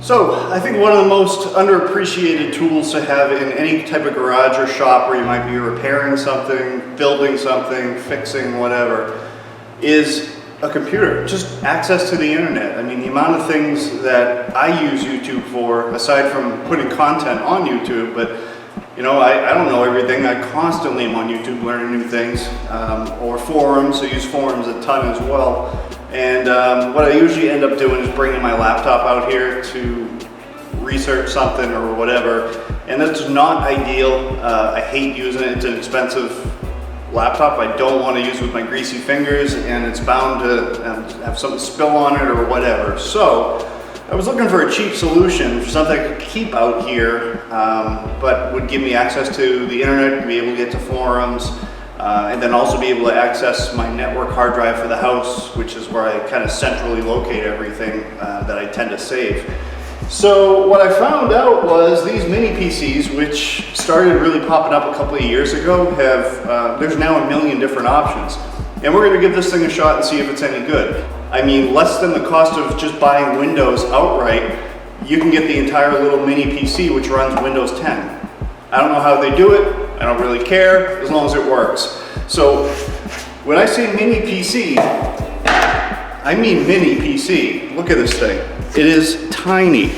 So I think one of the most underappreciated tools to have in any type of garage or shop where you might be repairing something, building something, fixing whatever, is a computer. Just access to the internet. I mean, the amount of things that I use YouTube for, aside from putting content on YouTube, but you know, I don't know everything. I constantly am on YouTube learning new things, or forums. I use forums a ton as well. And what I usually end up doing is bringing my laptop out here to research something or whatever. And that's not ideal. I hate using it. It's an expensive laptop. I don't want to use it with my greasy fingers, and it's bound to have something spill on it or whatever. So I was looking for a cheap solution for something I could keep out here, but would give me access to the internet, be able to get to forums, and then also be able to access my network hard drive for the house, which is where I kind of centrally locate everything that I tend to save. So what I found out was these mini PCs, which started really popping up a couple of years ago, have there's now a million different options. And we're going to give this thing a shot and see if it's any good. I mean, less than the cost of just buying Windows outright, you can get the entire little mini PC which runs Windows 10. I don't know how they do it. I don't really care, as long as it works. So when I say mini PC, I mean mini PC. Look at this thing. It is tiny,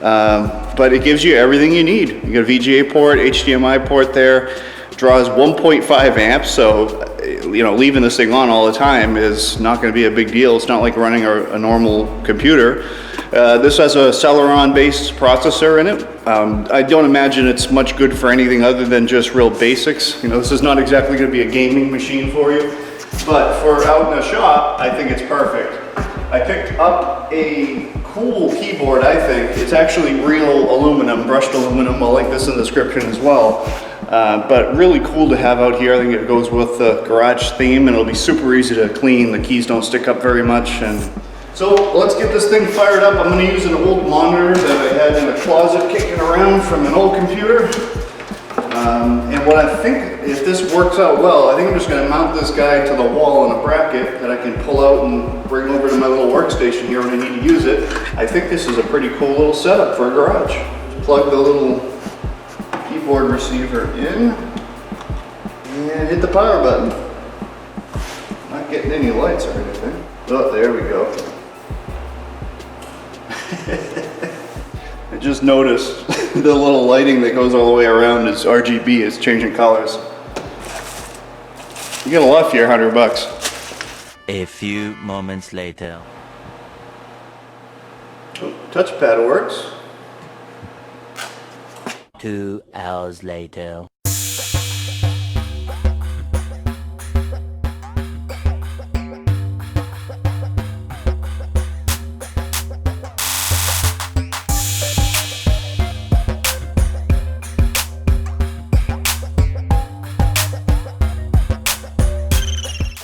but it gives you everything you need. You got a VGA port, HDMI port there, draws 1.5 amps, so you know, leaving this thing on all the time is not going to be a big deal. It's not like running a normal computer. This has a Celeron based processor in it. I don't imagine it's much good for anything other than just real basics. You know, this is not exactly going to be a gaming machine for you, but for out in a shop, I think it's perfect. I picked up a cool keyboard, I think. It's actually real aluminum, brushed aluminum. I'll link this in the description as well. But really cool to have out here. I think it goes with the garage theme, and it'll be super easy to clean. The keys don't stick up very much. And so let's get this thing fired up. I'm going to use an old monitor that I had in a closet kicking around from an old computer. And what I think, if this works out well, I think I'm just going to mount this guy to the wall in a bracket that I can pull out and bring over to my little workstation here when I need to use it. I think this is a pretty cool little setup for a garage. Plug the little keyboard receiver in and hit the power button. Not getting any lights or anything. Oh, there we go. I just noticed the little lighting that goes all the way around is RGB, is changing colors. You get a lot for your $100. A few moments later. Oh, touchpad works. 2 hours later.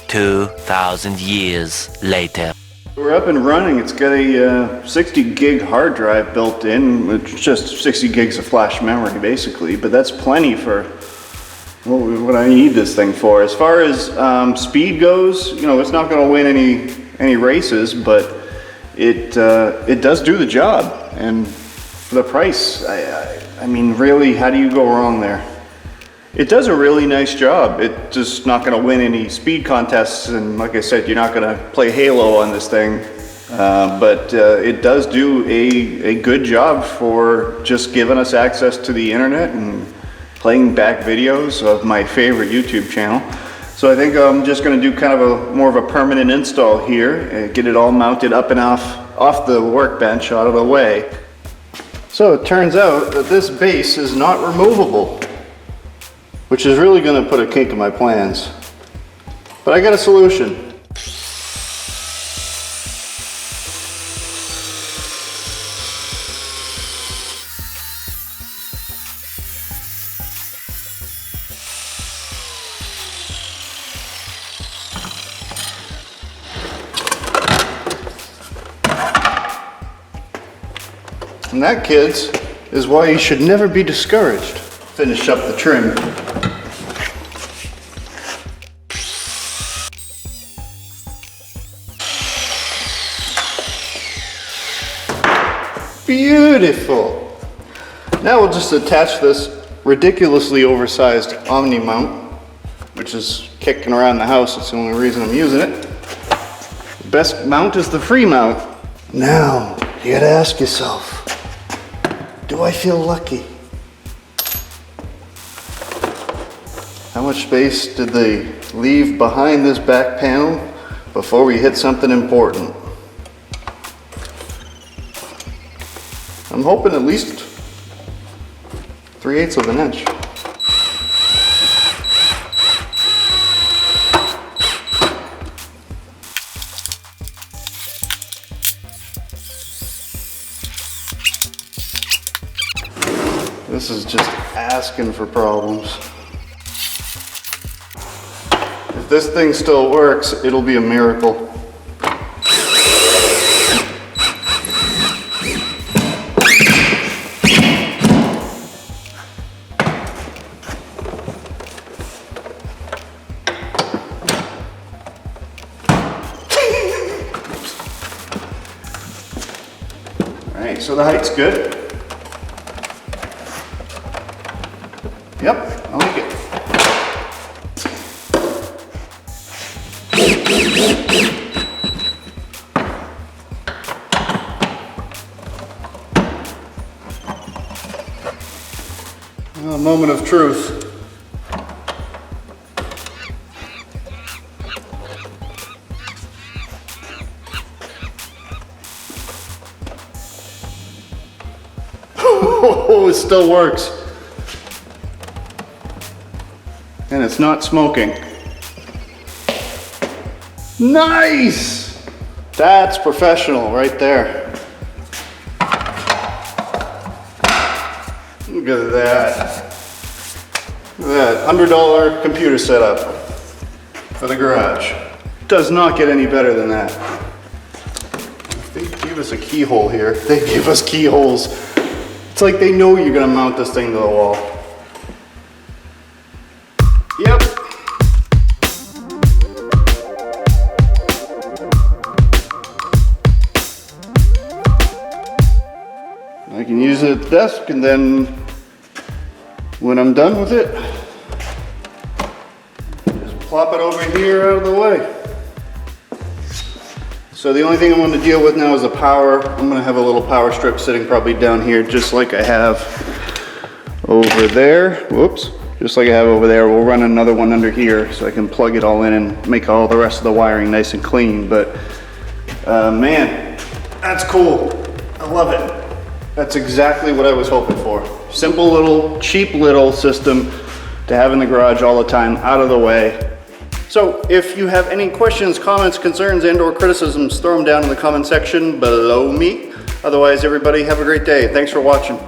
$2,000 years later. We're up and running. It's got a 60 gig hard drive built in. It's just 60 gigs of flash memory basically, but that's plenty for what I need this thing for. As far as speed goes, you know, it's not going to win any races, but it does do the job. And for the price, I mean, really, how do you go wrong there? It does a really nice job. It's just not going to win any speed contests, and like I said, you're not going to play Halo on this thing, but it does do a good job for just giving us access to the internet and playing back videos of my favorite YouTube channel. So I think I'm just going to do kind of more of a permanent install here and get it all mounted up and off the workbench, out of the way. So it turns out that this base is not removable, which is really going to put a kink in my plans. But I got a solution. And that, kids, is why you should never be discouraged. Finish up the trim. Beautiful. Now we'll just attach this ridiculously oversized Omni mount, which is kicking around the house. It's the only reason I'm using it. The best mount is the free mount. Now, you gotta ask yourself, do I feel lucky? How much space did they leave behind this back panel before we hit something important? I'm hoping at least 3/8 of an inch. This is just asking for problems. If this thing still works, it'll be a miracle. All right, so the height's good. Yep, I like it. A moment of truth. Oh, it still works. And it's not smoking. Nice! That's professional right there. Look at that. Look at that, $100 computer setup for the garage. Does not get any better than that. If they gave us a keyhole here, they gave us keyholes. It's like they know you're gonna mount this thing to the wall. Yep. I can use it at the desk, and then when I'm done with it, just plop it over here out of the way. So the only thing I'm going to deal with now is the power. I'm going to have a little power strip sitting probably down here, just like I have over there. Whoops. Just like I have over there. We'll run another one under here so I can plug it all in and make all the rest of the wiring nice and clean. But man, that's cool. I love it. That's exactly what I was hoping for. Simple little, cheap little system to have in the garage all the time, out of the way. So if you have any questions, comments, concerns, and/or criticisms, throw them down in the comment section below me. Otherwise, everybody have a great day. Thanks for watching.